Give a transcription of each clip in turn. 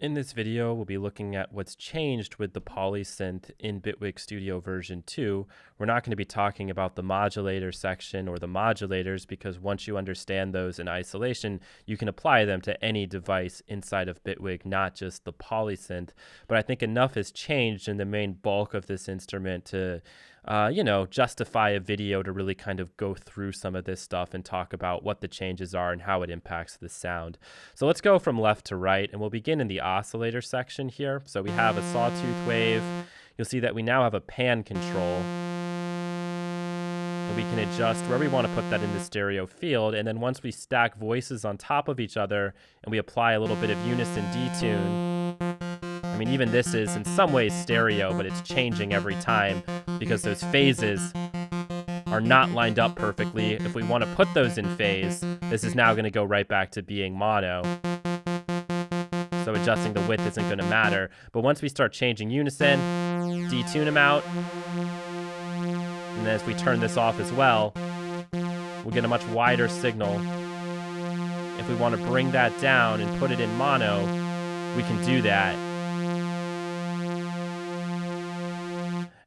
In this video, we'll be looking at what's changed with the Polysynth in Bitwig Studio version 2. We're not going to be talking about the modulator section or the modulators because once you understand those in isolation, you can apply them to any device inside of Bitwig, not just the Polysynth. But I think enough has changed in the main bulk of this instrument to justify a video to really kind of go through some of this stuff and talk about what the changes are and how it impacts the sound. So let's go from left to right, and we'll begin in the oscillator section here. So we have a sawtooth wave. You'll see that we now have a pan control. And we can adjust where we want to put that in the stereo field. And then once we stack voices on top of each other and we apply a little bit of unison detune, I mean, even this is in some ways stereo, but it's changing every time because those phases are not lined up perfectly. If we want to put those in phase, this is now going to go right back to being mono. So adjusting the width isn't going to matter. But once we start changing unison, detune them out, and then as we turn this off as well, we'll get a much wider signal. If we want to bring that down and put it in mono, we can do that.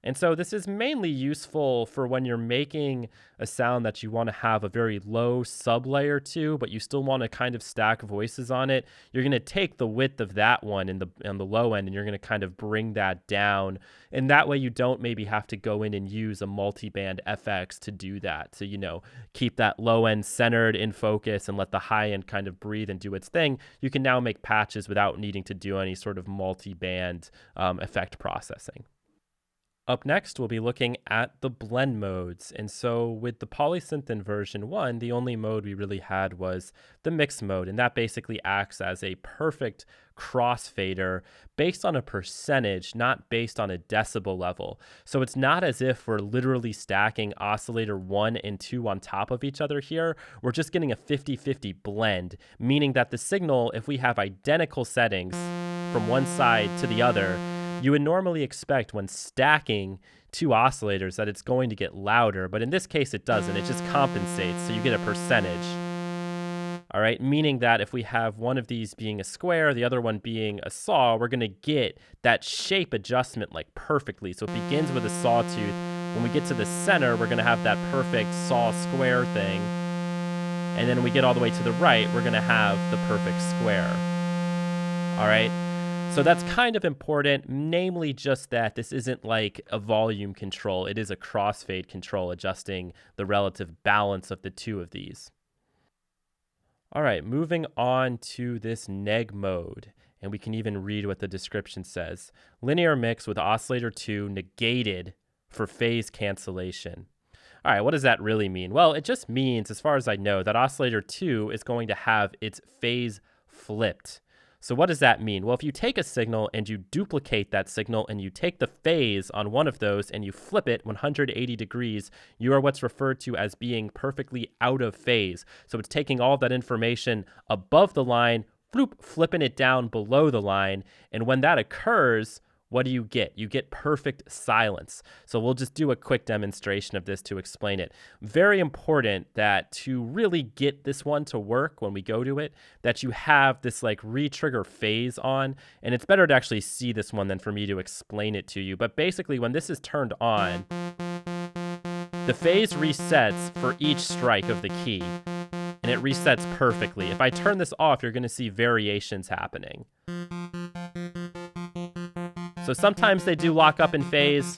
And so this is mainly useful for when you're making a sound that you want to have a very low sublayer to, but you still want to kind of stack voices on it. You're going to take the width of that one on the low end, and you're going to kind of bring that down. And that way you don't maybe have to go in and use a multi-band FX to do that. To, keep that low end centered in focus and let the high end kind of breathe and do its thing. You can now make patches without needing to do any sort of multi-band effect processing. Up next, we'll be looking at the blend modes. And so with the Polysynth in version 1, the only mode we really had was the mix mode. And that basically acts as a perfect crossfader based on a percentage, not based on a decibel level. So it's not as if we're literally stacking oscillator 1 and 2 on top of each other here. We're just getting a 50-50 blend, meaning that the signal, if we have identical settings from one side to the other, you would normally expect when stacking two oscillators that it's going to get louder, but in this case it doesn't. It just compensates, so you get a percentage. All right, meaning that if we have one of these being a square, the other one being a saw, we're going to get that shape adjustment like perfectly. So it begins with a sawtooth. When we get to the center, we're going to have that perfect saw square thing. And then when we get all the way to the right, we're going to have the perfect square. All right. So that's kind of important, namely just that this isn't like a volume control. It is a crossfade control, adjusting the relative balance of the two of these. All right, moving on to this neg mode, and we can even read what the description says. Linear mix with oscillator 2 negated for phase cancellation. All right, what does that really mean? Well, it just means, as far as I know, that oscillator 2 is going to have its phase flipped. So what does that mean? Well, if you take a signal and you duplicate that signal and you take the phase on one of those and you flip it 180 degrees, you are what's referred to as being perfectly out of phase. So it's taking all of that information above the line, flipping it down below the line. And when that occurs, what do you get? You get perfect silence. So we'll just do a quick demonstration of this to explain it. Very important that to really get this one to work when we go to it, that you have this like re-trigger phase on. And it's better to actually see this one than for me to explain it to you. But basically when this is turned on, the phase resets for each strike of the key. And it resets perfectly. If I turn this off, you're going to see variations happening. So sometimes they do lock up in phase,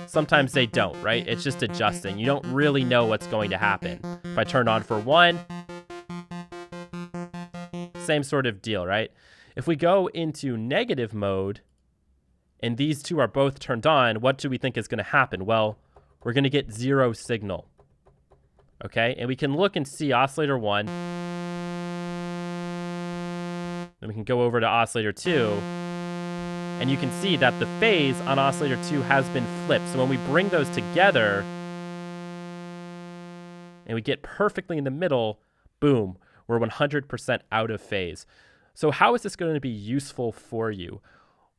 sometimes they don't, right? It's just adjusting. You don't really know what's going to happen. If I turn on for 1, same sort of deal, right? If we go into negative mode, and these two are both turned on, what do we think is going to happen? Well, we're going to get 0 signal, okay? And we can look and see oscillator 1, then we can go over to oscillator 2, and you can see that the phase on oscillator 2 has been flipped. So when we bring those together and we get perfectly in the middle, boom, we're 100% out of phase. So how is this going to be useful for you?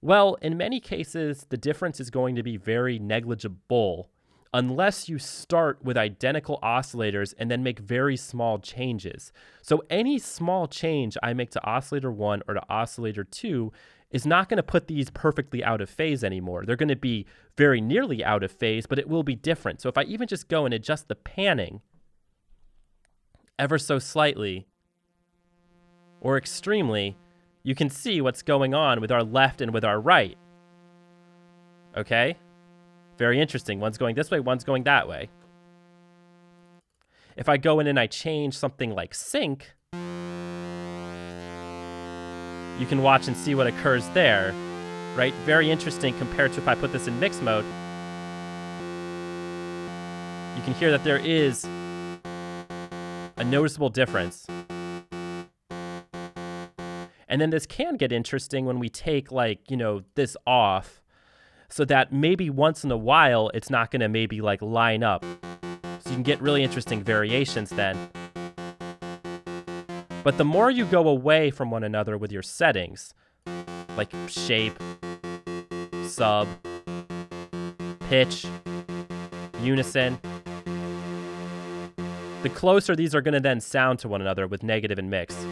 Well, in many cases, the difference is going to be very negligible unless you start with identical oscillators and then make very small changes. So any small change I make to oscillator 1 or to oscillator 2 is not going to put these perfectly out of phase anymore. They're going to be very nearly out of phase, but it will be different. So if I even just go and adjust the panning ever so slightly or extremely, you can see what's going on with our left and with our right. Okay? Very interesting. One's going this way, one's going that way. If I go in and I change something like sync, you can watch and see what occurs there, right? Very interesting compared to if I put this in mix mode. You can hear that there is a noticeable difference. And then this can get interesting when we take, like, you know, this off, so that maybe once in a while it's not going to maybe like line up. So you can get really interesting variations then. But the more you go away from one another with your settings, like shape, sub, pitch, unison, the closer these are going to then sound to one another with negative and mixed.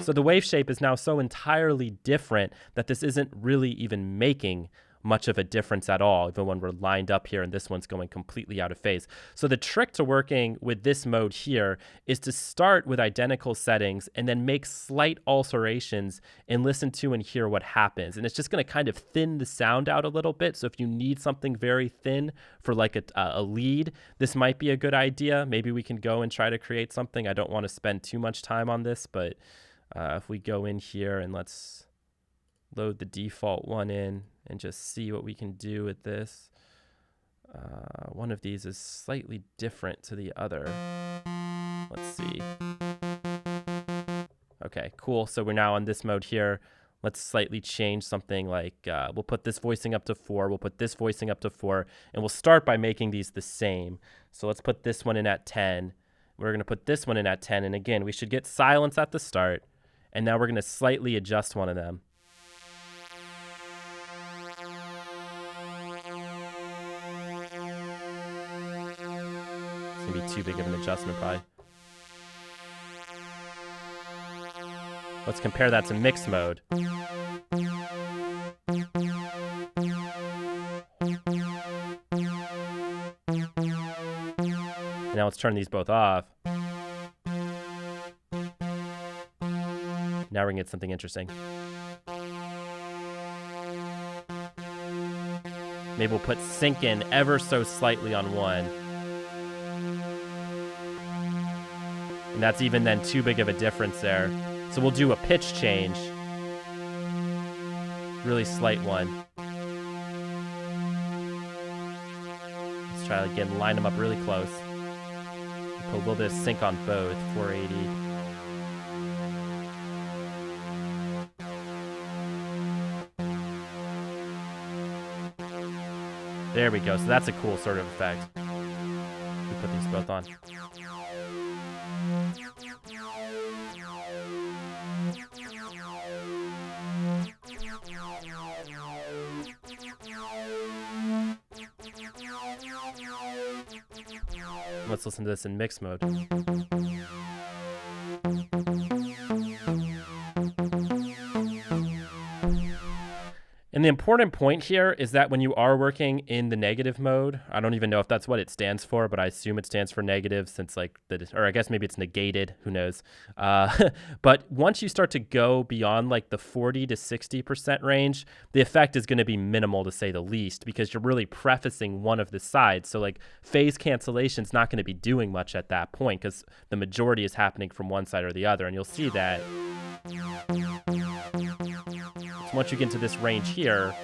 So the wave shape is now so entirely different that this isn't really even making much of a difference at all, even when we're lined up here and this one's going completely out of phase. So the trick to working with this mode here is to start with identical settings and then make slight alterations and listen to and hear what happens. And it's just going to kind of thin the sound out a little bit. So if you need something very thin for like a lead, this might be a good idea. Maybe we can go and try to create something. I don't want to spend too much time on this, but if we go in here and let's load the default one in and just see what we can do with this. One of these is slightly different to the other. Let's see. Okay, cool. So we're now on this mode here. Let's slightly change something like, we'll put this voicing up to 4, we'll put this voicing up to 4, and we'll start by making these the same. So let's put this one in at 10. We're going to put this one in at 10, and again, we should get silence at the start, and now we're going to slightly adjust one of them. Be too big of an adjustment probably. Let's compare that to mix mode. And now let's turn these both off. Now we're gonna get something interesting. Maybe we'll put sync in ever so slightly on one. And that's even then too big of a difference there. So we'll do a pitch change. Really slight one. Let's try again, line them up really close. Put a little bit of sync on both, 480. There we go, so that's a cool sort of effect. We put these both on. Let's listen to this in mix mode. And the important point here is that when you are working in the negative mode, I don't even know if that's what it stands for, but I assume it stands for negative since like, or I guess maybe it's negated, who knows. But once you start to go beyond like the 40 to 60% range, the effect is going to be minimal to say the least, because you're really prefacing one of the sides. So like phase cancellation is not going to be doing much at that point because the majority is happening from one side or the other. And you'll see that once you get into this range here,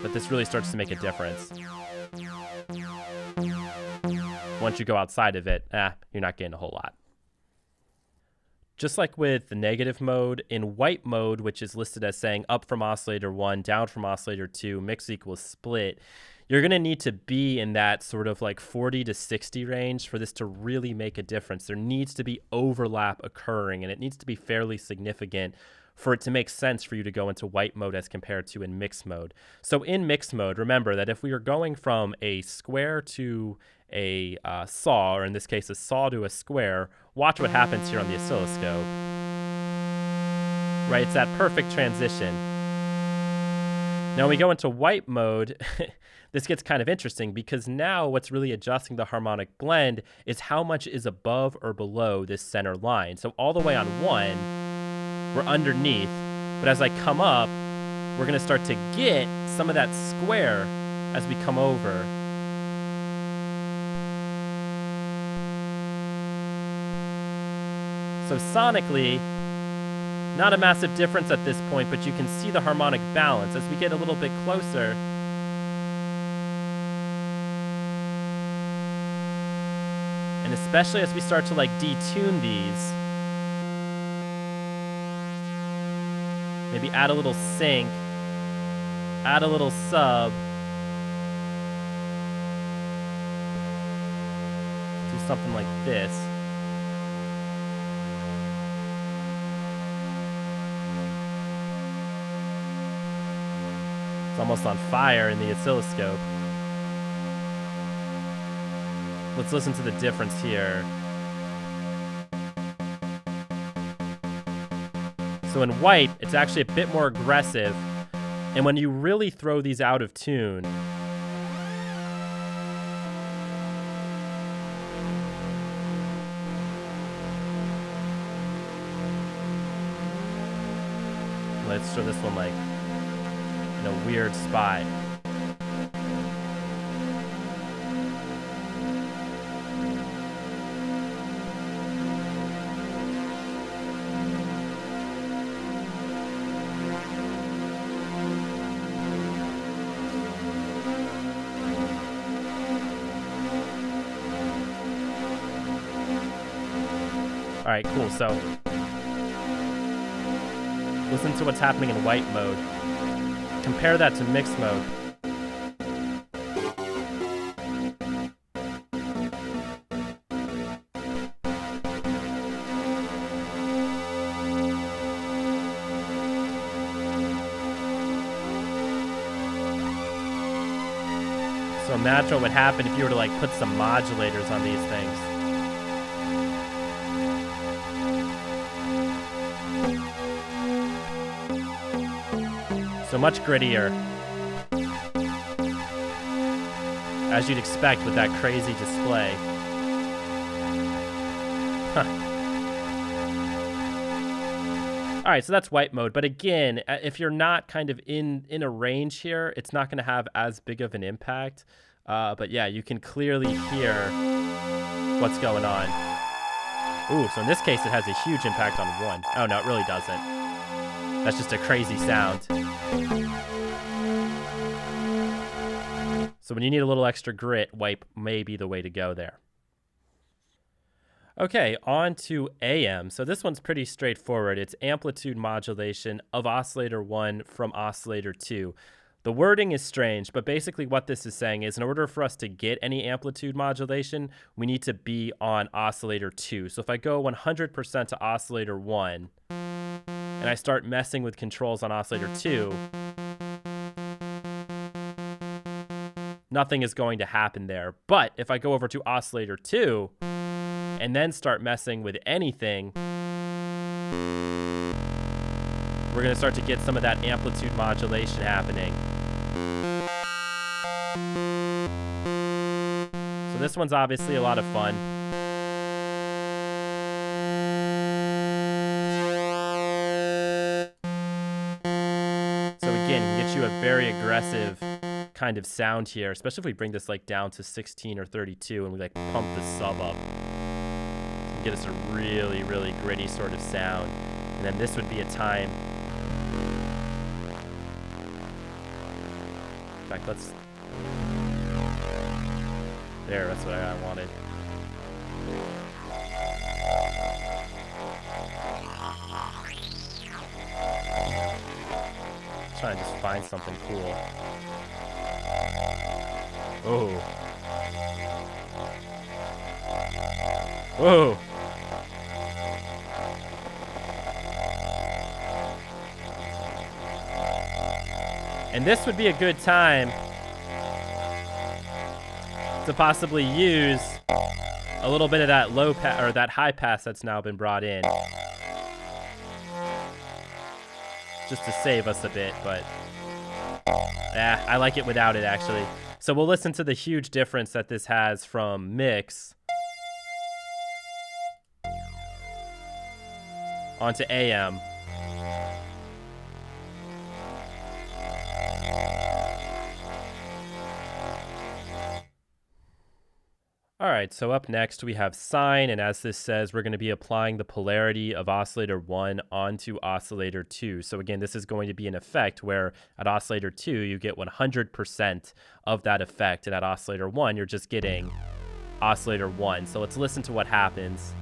that this really starts to make a difference. Once you go outside of it, you're not getting a whole lot. Just like with the negative mode, in white mode, which is listed as saying up from oscillator 1, down from oscillator 2, mix equals split, you're going to need to be in that sort of like 40 to 60 range for this to really make a difference. There needs to be overlap occurring, and it needs to be fairly significant for it to make sense for you to go into white mode as compared to in mix mode. So in mix mode, remember that if we are going from a square to a saw, or in this case a saw to a square, watch what happens here on the oscilloscope. Right, it's that perfect transition. Now when we go into white mode, this gets kind of interesting because now what's really adjusting the harmonic blend is how much is above or below this center line. So all the way on 1, we're underneath, but as I come up, we're going to start to get some of that square as we come over. So sonically, not a massive difference at this point, but you can see the harmonic balance as we get a little bit closer. And especially as we start to like detune these, maybe add a little sync, add a little sub, do something like this. It's almost on fire in the oscilloscope. Let's listen to the difference here. So in white, it's actually a bit more aggressive. And when you really throw these out of tune, let's show this one like in a weird spot. All right, cool. So listen to what's happening in white mode. Compare that to mixed mode. So imagine what would happen if you were to like put some modulators on these things. So much grittier, as you'd expect with that crazy display. Huh. All right, so that's white mode. But again, if you're not kind of in a range here, it's not going to have as big of an impact. But yeah, you can clearly hear what's going on. Ooh, so in this case, it has a huge impact on 1. Oh, no, it really doesn't. That's just a crazy sound. So when you need a little extra grit, wipe may be the way to go there. Okay, on to AM. So this one's pretty straightforward. It's amplitude modulation of oscillator 1 from oscillator 2. The wording is strange, but basically what this is saying is in order for us to get any amplitude modulation, we need to be on oscillator 2. So if I go 100% to oscillator 1, and I start messing with controls on oscillator 2, nothing is going to happen there. But if I go over to oscillator 2 and then start messing with anything, we're going to start to get some of that amplitude modulation happening. So this one's obviously a lot of fun. You a very aggressive kind of sound here, especially if we bring this like down to 16 or 32 and we like pump the sub up. So get us a really, really gritty sort of sound. And then this would be a time. In fact, let's. There, that's what I wanted. Trying to just find something cool. Oh. Whoa. And this would be a good time to possibly use a little bit of that low pass or that high pass that's now been brought in, just to save us a bit. But I like it without it, actually. So we'll listen to the huge difference that this has from mix onto AM. All right, so up next we have sine, and as this says, we're going to be applying the polarity of oscillator 1 onto oscillator 2. So again, this is going to be an effect where at oscillator 2, you get 100% of that effect, and at oscillator 1, you're just getting oscillator 1. So let's listen to what happens.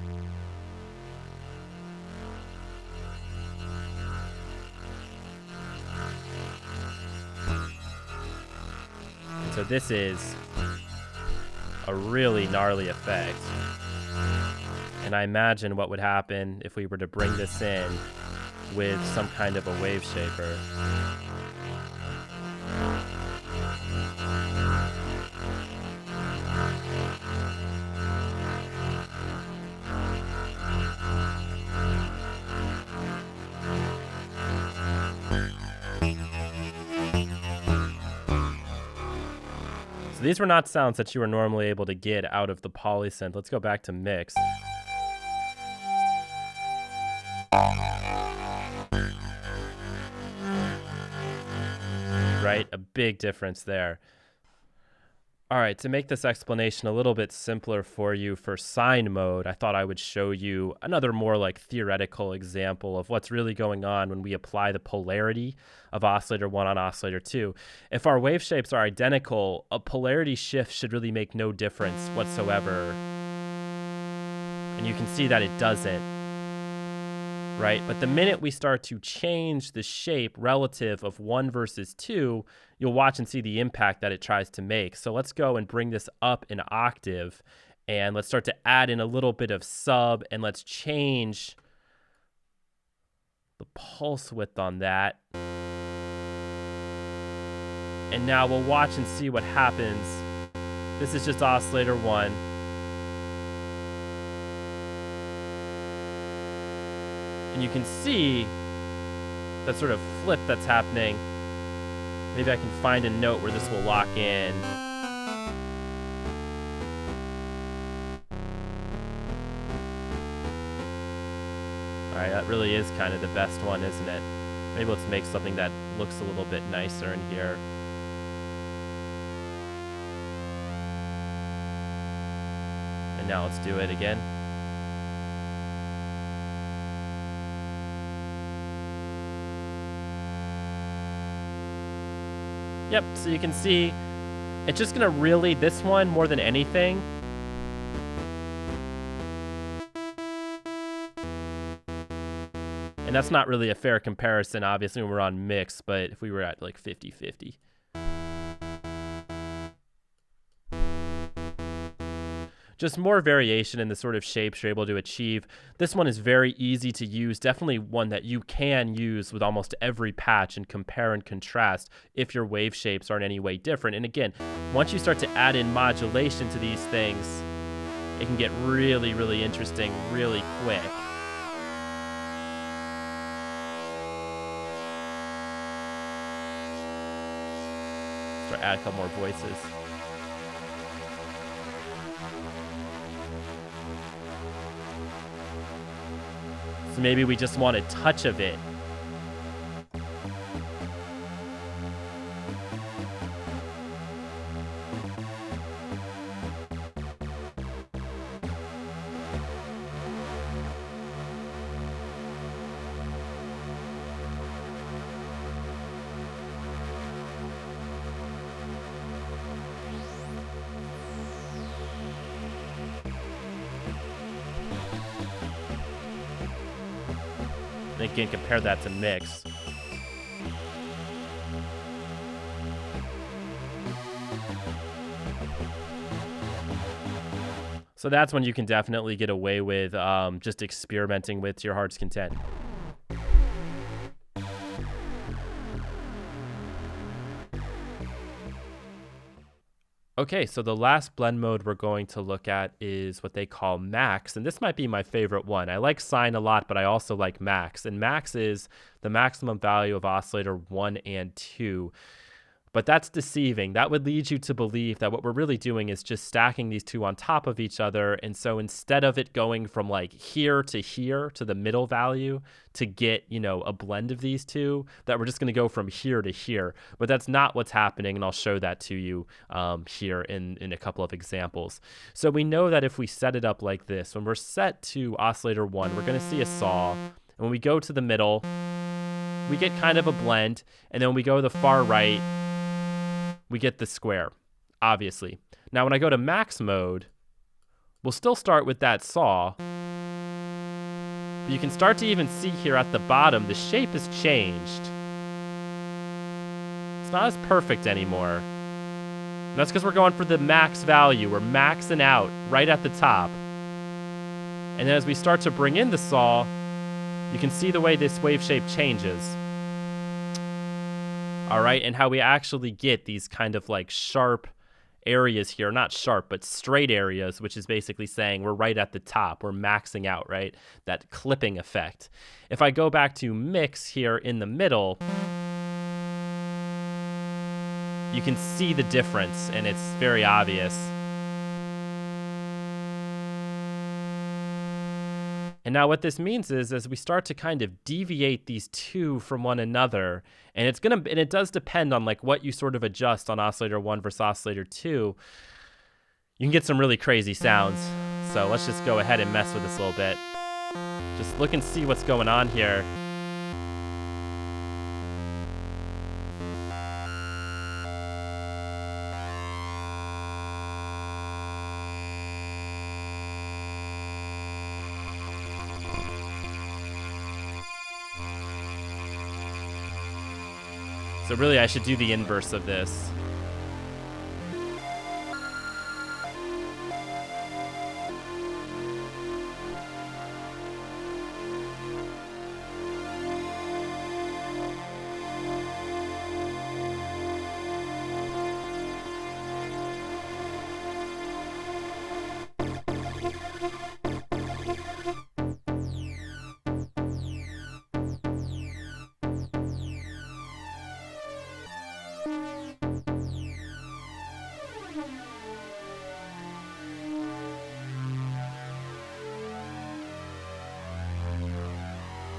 And so this is a really gnarly effect. And I imagine what would happen if we were to bring this in with some kind of a wave shaper. So these were not sounds that you were normally able to get out of the Polysynth. Let's go back to mix. Right? A big difference there. All right, to make this explanation a little bit simpler for you for sine mode, I thought I would show you another more like theoretical example of what's really going on when we apply the polarity of oscillator 1 on oscillator 2. If our wave shapes are identical, a polarity shift should really make no difference whatsoever. And you can see that it doesn't. Right? But the minute we start to change the shape relative of 1 versus 2, you'll watch and see the impact that it tries to make. So let's go and bring this up an octave, and let's start to add in a little bit of sub, and let's change the pulse width on that. And now we'll watch and see what happens. This is just oscillator 1. And you can see that sort of flip that's happening. Maybe I can find a note where this will lock in. All right, that really is kind of the best one, isn't it? Maybe let's make something that looks a little bit nicer in here. And now let's do it again. Yep, so you can see it's just gonna really, this one more than anything, and that's not really a fair comparison, obviously, when we're on mix, but if we were at like 50-50. Just more variation in the sort of shapes you're able to achieve. This one is very easy to use, definitely one that you can use with almost every patch and compare and contrast if your wave shapes are in any way different. And again, once you start to add in modulation to these things, it can get really, really interesting really quick. Start add a couple more voices. So maybe we just want a touch of it. And again, compare that to mix. So that's when you can definitely get away with just experimenting with your heart's content. Okay, so the last blend mode we're going to look at is what they call max, and this might be my favorite one. I like sine a lot, but I also like max, and max is the maximum value of oscillator 1 and 2. But that's deceiving. That would lead you to believe that what we're really doing is just stacking these two on top of each other. And so instead of it going from like here to the middle value to get, you know, a blend of these two, that we're just going to go from here to here. But that's not what's happening. And I'll show that to you here in a couple of examples. So we know that if we set it up like this, when we're set to oscillator 1, we're going to see a saw. And when we go to the middle, we get kind of a blend. And then when we go to the far right, we get the square, obviously. Now, when I go to max mode, we'll still start with that saw. But you can start to even see here at the bottom, the shape has changed. It's not as perfect anymore. And that's because we're going for the max value. We're maxing out right at the top. And then as we start to bring in the saw, you can see the way this wave shape changes. All right, and how we actually get these kind of like sharp areas here, not sharp, but straight areas, which is basically saying we're right at the top, we're maxing out, right? That clipping effect. If I go back to mix here in the middle, you can see the difference, and it's very obvious. And now what this means is as we start to kind of deviate these two from one another, and it does depend on like what you sort of adjust on oscillator 1 versus oscillator 2, you can get some really crazy sounds. So let's just go ahead and mess with this a little bit. Just look and see what's going on here. So really, I should do the inverse of this.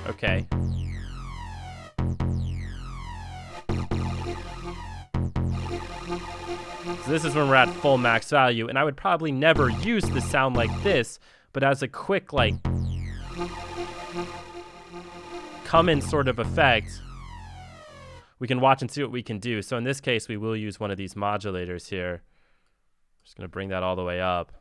Okay. So this is when we're at full max value, and I would probably never use the sound like this, but as a quick, like, come-in sort of effect, we can watch and see what we can do. So in this case, we will use one of these modulators here. Just gonna bring that all the way up.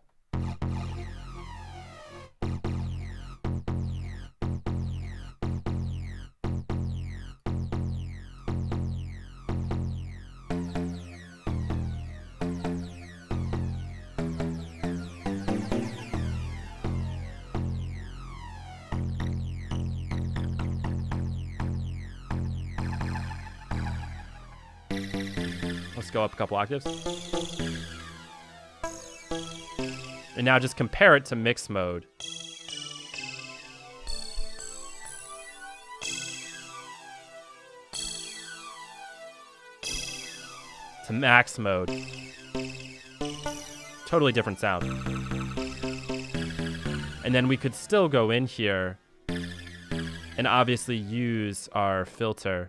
Let's go up a couple octaves. And now just compare it to mix mode. To max mode. Totally different sound. And then we could still go in here and obviously use our filter.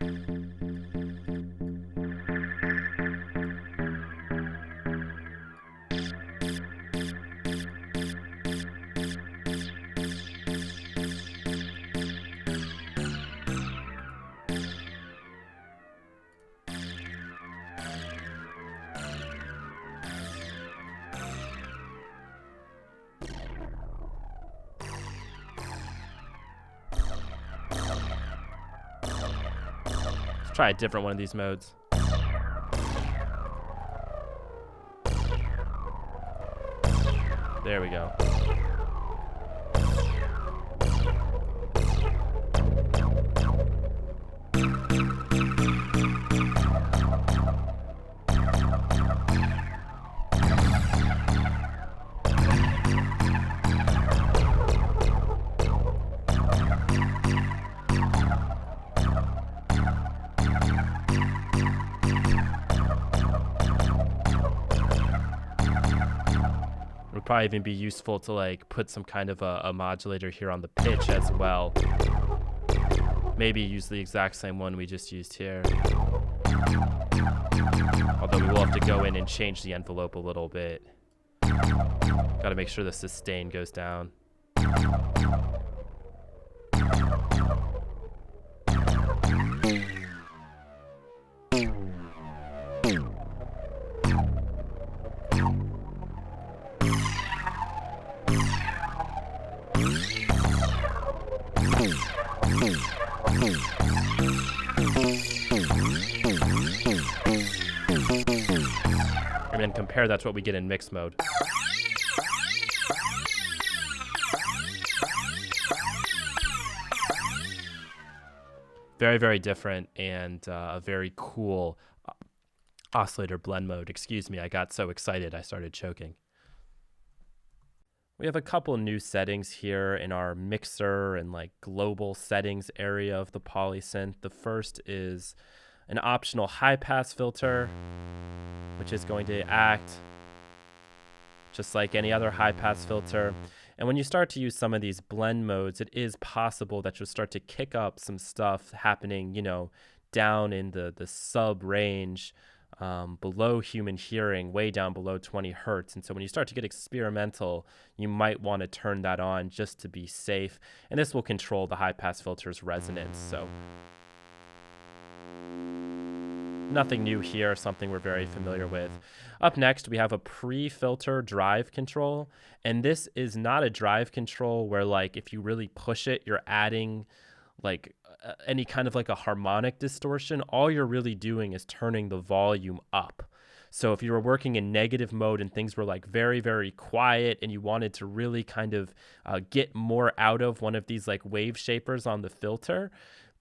Try a different one of these modes. There we go. Would probably even be useful to like put some kind of a modulator here on the pitch as well. Maybe use the exact same one we just used here. Although we will have to go in and change the envelope a little bit. Got to make sure the sustain goes down. And then compare that to what we get in mix mode. Very, very different, and a very cool oscillator blend mode. Excuse me, I got so excited I started choking. We have a couple new settings here in our mixer and like global settings area of the Polysynth. The first is an optional high pass filter, which is going to act just like any other high pass filter. And when you start to use some of these blend modes, it is possible that you'll start to kick up some stuff happening, you know, down in the sub range, below human hearing, way down below 20 hertz. And so when you start to get experimental, you might want to turn that on just to be safe. And this will control the high pass filter's resonance. So nothing new here, something we're very familiar with. Up next, we have a pre-filter drive control. And this is not a drive control where like if you really push it, you're adding like any kind of like a harmonic distortion. All you're really doing is turning the volume up. So if you were working in negative mode and things were like very, very quiet and you wanted to really kind of get more out of one of these like wave shapers on the filter,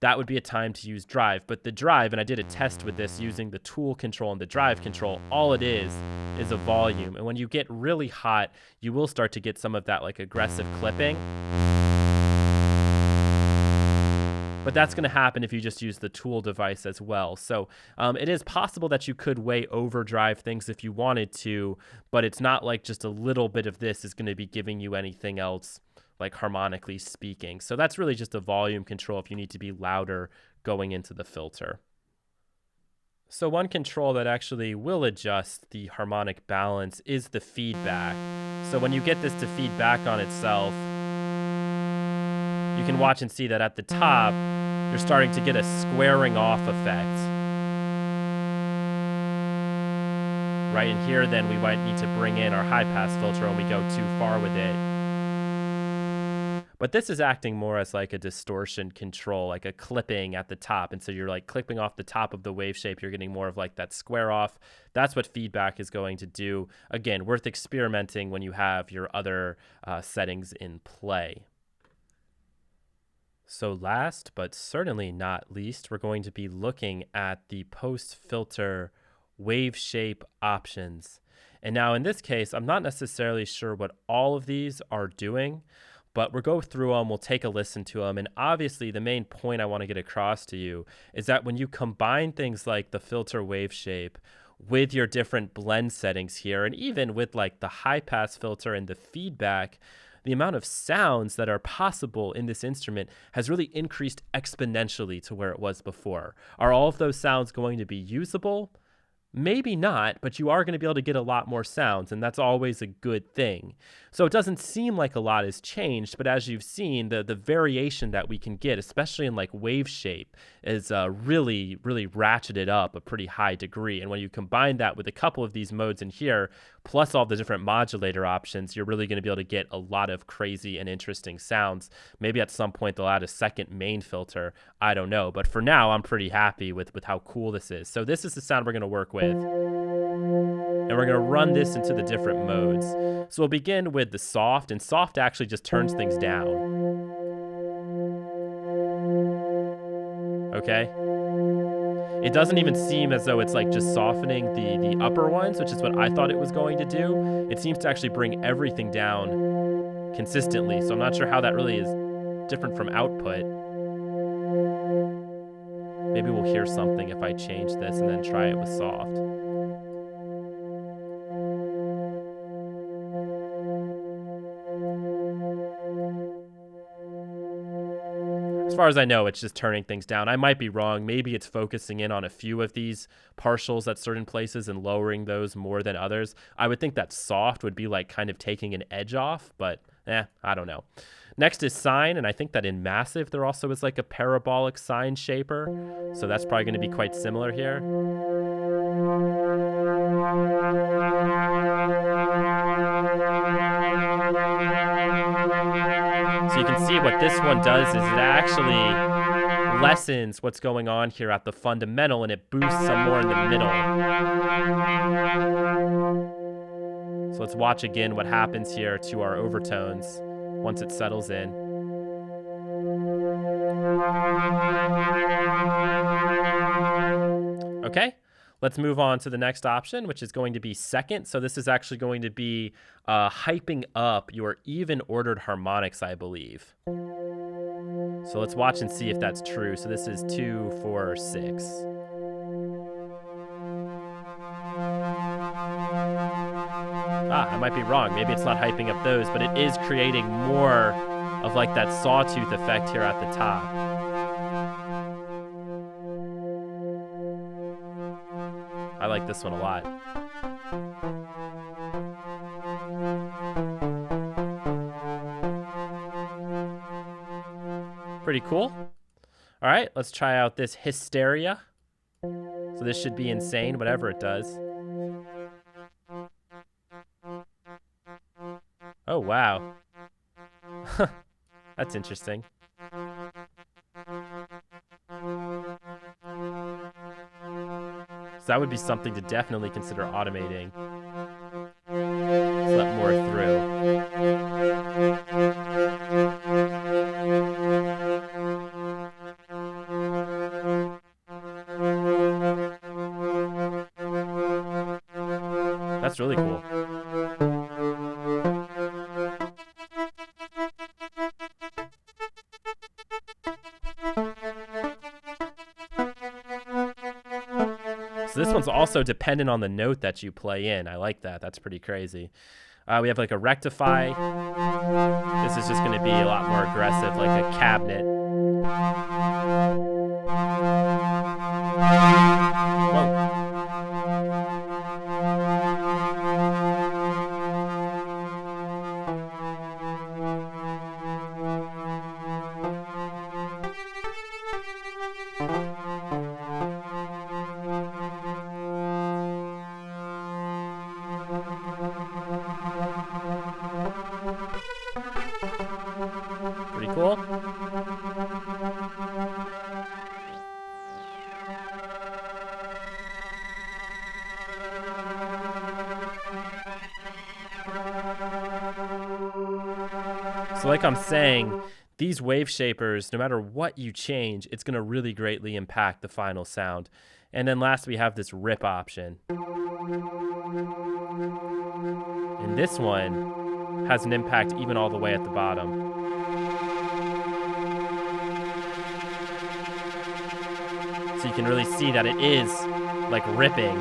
that would be a time to use drive. But the drive, and I did a test with this using the tool control and the drive control, all it is a volume. And when you get really hot, you will start to get some of that like aggressive clipping. But that's going to happen if you just use the tool device as well. So it is possible that you could way overdrive things if you wanted to, but it's not like just a little bit of this is going to be giving you anything else, like harmonically speaking. So that's really just a volume control if you need to be louder going into the filter. So one control that actually will adjust the harmonic balance is the feedback. So when you get this to feedback on itself, you can watch and see that at the top, you're starting to get a squaring off effect. Right in here, then we might need to bring in our high pass filter when we go too far with it. But this is acting more as like a distortion control, like a clipping at the top. And so you're like clipping off the top of the wave shape. You're getting more of like that square off. That's what feedback is going to do. Again, worth experimenting when you have your other settings in play. So last, but certainly not least, we're going to be looking at the post-filter wave shape options. And now in this case, I'm not necessarily sure what all of these are doing, but we'll go through them, we'll take a listen to them. And obviously the main point I want to get across to you is that when you combine things like the filter wave shape with your different blend settings here, and even with like the high pass filter and the feedback, the amount of sounds that are possible in this instrument has really increased exponentially to where it was before. Are all of those sounds going to be usable? Maybe not, but you are going to be able to get a lot more sounds, and that's always a good thing. So it doesn't seem like a lot has changed, but as you've seen, the variation that we can get, especially in like wave shape, is really, really ratcheted up a pretty high degree. And when you combine that with a couple of these modes in here, plus all the different modulator options, you're really going to be able to get a lot of crazy and interesting sounds. Maybe at some point they'll add a second main filter. I don't know. But for now, I'm pretty happy with how cool this is. So this is the sound we're going to work with. And we're going to run this into the different modes. So we'll begin with the soft, and soft actually just turns things down. Okay? It doesn't even seem as though it's like just softening the upper ones, which is what I thought it was going to do. It seems to actually bring everything down consistently. So I'm not sure how that really is different from output. Maybe we'll hear something if I change this and then try it with soft. As far as I know, it's just turning things down. I might be wrong. Maybe it's focusing in on a few of these partials at certain places and lowering those more than others. I would think that soft would be like kind of taking an edge off, but I don't know. Next is sine, and I think that in massive there also is like a parabolic sine shaper. So that's probably going to be quite similar here. So you can see what this one does is it actually lessens what's going on here at the fundamental, and it boosts some more in the middle. So let's watch again what happens here to our overtones once it settles in. Okay. Let's move on to the next option, which is going to be second. So this is actually going to be hyping up your even ordered harmonics, I believe. So let's watch and see if that's true. So this is 2, 4, 6. I might be wrong. Maybe it's not hyping up those, but it is creating more of like that sawtooth effect here at the top. I like this one a lot. Pretty cool. All right, let's try out this hysteria. So this should be insane, whatever it does. Oh, wow. That's interesting. So that would be something to definitely consider automating. Let's let more through. That's really cool. So this one's also dependent on the note that you play in. I like that. That's pretty crazy. We have like a rectify. This is just going to be a lot more aggressive, like a cabinet. Whoa. Pretty cool. So like I'm saying, these wave shapers, no matter what you change, it's going to really greatly impact the final sound. And then last we have this RIP option. And this one has an impact even all the way at the bottom. So you can really see that it is like ripping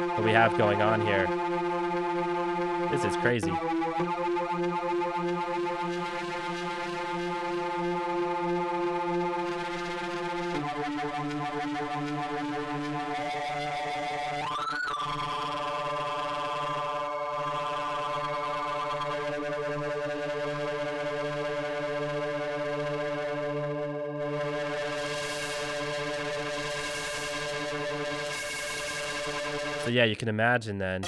what we have going on here. This is crazy. So yeah, you can imagine then.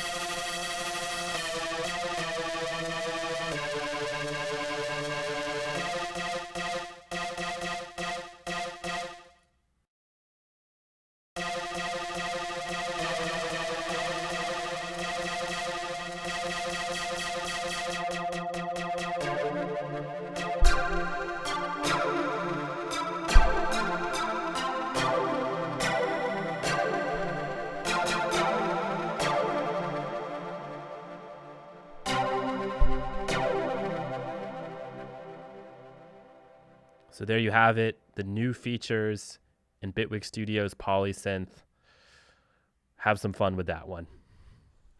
So there you have it, the new features in Bitwig Studio's Polysynth. Have some fun with that one.